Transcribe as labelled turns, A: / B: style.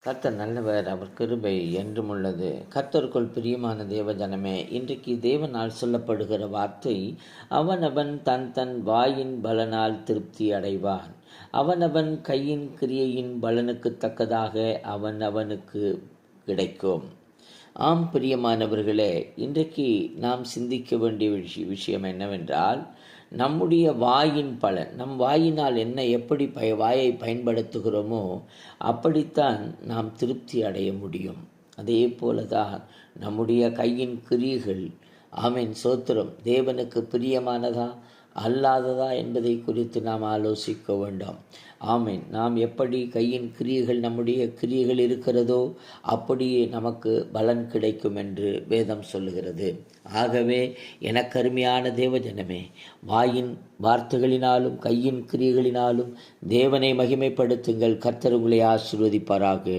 A: கர்த்தர் நல்லவர், அவர் கிருபை என்றும் உள்ளது. கர்த்தருக்குள் பிரியமான தேவஜனமே, இன்றைக்கு தேவனால் சொல்லப்படுகிற வார்த்தை, அவனவன் தன் தன் வாயின் பலனால் திருப்தி அடைவான். அவனவன் கையின் கிரியையின் பலனுக்கு தக்கதாக அவனுக்கு கிடைக்கும். ஆம் பிரியமானவர்களே, இன்றைக்கு நாம் சிந்திக்க வேண்டிய விஷயம் என்னவென்றால், நம்முடைய வாயின் பலன், நம் வாயினால் எப்படி வாயை பயன்படுத்துகிறோமோ அப்படித்தான் நாம் திருப்தி அடைய முடியும். அதே போலதான் நம்முடைய கையின் கிரியைகள், ஆமென், சோத்திரம், தேவனுக்கு பிரியமானதா அல்லாததா என்பதை குறித்து நாம் ஆலோசிக்க வேண்டாம். ஆமென். நாம் எப்படி கையின் கிரியைகள், நம்முடைய கிரியைகள் இருக்கிறதோ அப்படியே நமக்கு பலன் கிடைக்கும் என்று வேதம் சொல்லுகிறது. ஆகவே எனக்கருமையான தேவஜனமே, வாயின் வார்த்தைகளினாலும் கையின் கிரியைகளினாலும் தேவனை மகிமைப்படுத்துங்கள். கர்த்தர் உங்களை ஆசீர்வதிப்பாராக.